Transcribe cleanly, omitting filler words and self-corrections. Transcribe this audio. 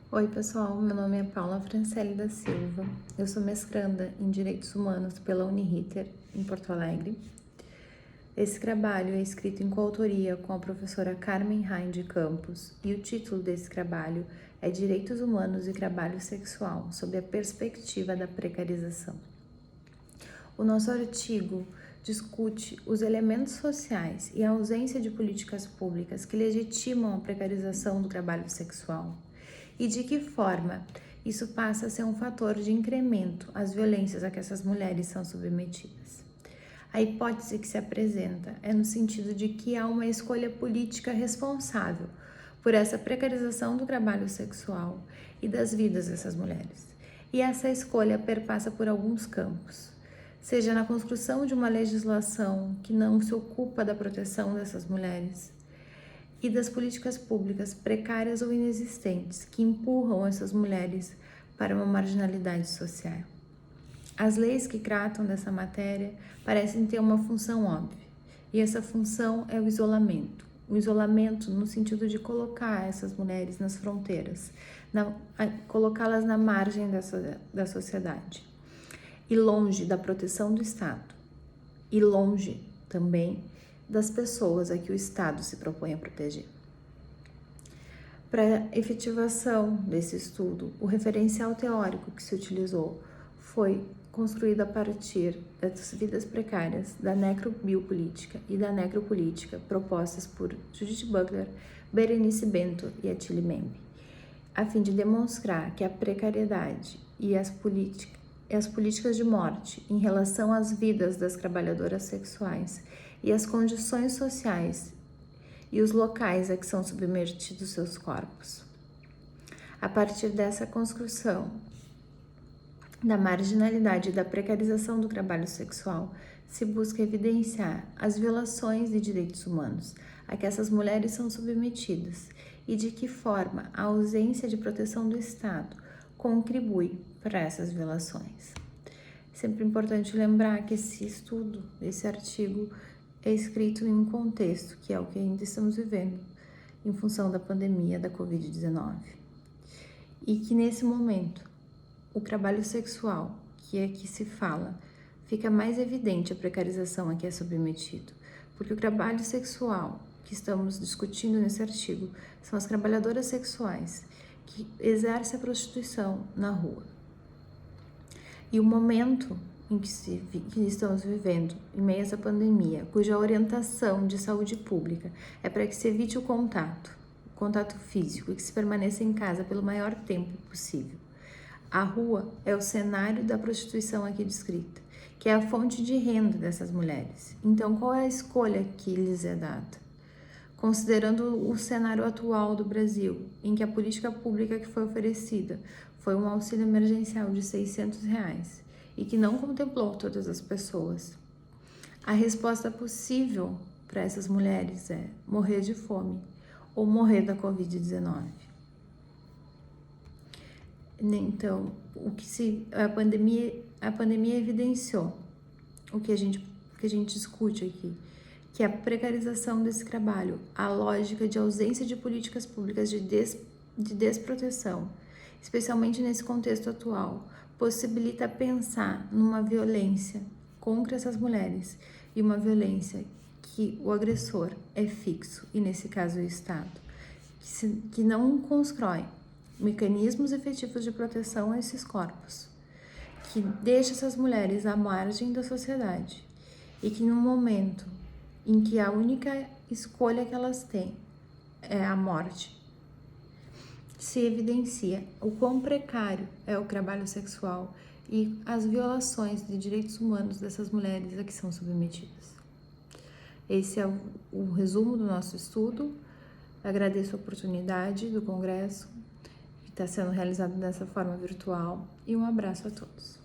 Oi pessoal, meu nome é Paula Francelli da Silva, eu sou mestranda em Direitos Humanos pela Uniriter, em Porto Alegre. Esse trabalho é escrito em coautoria com a professora Carmen Rain de Campos e o título desse trabalho é Direitos Humanos e Trabalho Sexual, sob a perspectiva da precarização. O nosso artigo discute os elementos sociais e a ausência de políticas públicas que legitimam a precarização do trabalho sexual e de que forma isso passa a ser um fator de incremento às violências a que essas mulheres são submetidas. A hipótese que se apresenta é no sentido de que há uma escolha política responsável por essa precarização do trabalho sexual e das vidas dessas mulheres. E essa escolha perpassa por alguns campos, seja na construção de uma legislação que não se ocupa da proteção dessas mulheres e das políticas públicas precárias ou inexistentes que empurram essas mulheres para uma marginalidade social. As leis que tratam dessa matéria parecem ter uma função óbvia, e essa função é o isolamento. O isolamento no sentido de colocar essas mulheres nas fronteiras, colocá-las na margem da sociedade, e longe da proteção do Estado, e longe também das pessoas a que o Estado se propõe a proteger. Para a efetivação desse estudo, o referencial teórico que se utilizou foi construído a partir das vidas precárias, da necrobiopolítica e da necropolítica propostas por Judith Butler, Berenice Bento e Attili Membe, a fim de demonstrar que a precariedade e as políticas de morte em relação às vidas das trabalhadoras sexuais e as condições sociais e os locais a que são submetidos seus corpos. A partir dessa construção da marginalidade e da precarização do trabalho sexual, se busca evidenciar as violações de direitos humanos a que essas mulheres são submetidas e de que forma a ausência de proteção do Estado contribui para essas violações. Sempre importante lembrar que esse estudo, esse artigo, é escrito em um contexto que é o que ainda estamos vivendo em função da pandemia da Covid-19. E que nesse momento, o trabalho sexual, que é que se fala, fica mais evidente a precarização a que é submetido, porque o trabalho sexual que estamos discutindo nesse artigo são as trabalhadoras sexuais que exercem a prostituição na rua. E o momento em que estamos vivendo, em meio a essa pandemia, cuja orientação de saúde pública é para que se evite o contato físico e que se permaneça em casa pelo maior tempo possível. A rua é o cenário da prostituição aqui descrita, que é a fonte de renda dessas mulheres. Então, qual é a escolha que lhes é dada? Considerando o cenário atual do Brasil, em que a política pública que foi oferecida foi um auxílio emergencial de R$600 e que não contemplou todas as pessoas, a resposta possível para essas mulheres é morrer de fome ou morrer da Covid-19. Então, a pandemia evidenciou o que a gente discute aqui, que é a precarização desse trabalho, a lógica de ausência de políticas públicas de desproteção, especialmente nesse contexto atual, possibilita pensar numa violência contra essas mulheres e uma violência que o agressor é fixo, e nesse caso o Estado, que não constrói mecanismos efetivos de proteção a esses corpos, que deixa essas mulheres à margem da sociedade e que no momento em que a única escolha que elas têm é a morte, se evidencia o quão precário é o trabalho sexual e as violações de direitos humanos dessas mulheres a que são submetidas. Esse é o resumo do nosso estudo. Agradeço a oportunidade do congresso, que está sendo realizado dessa forma virtual, e um abraço a todos.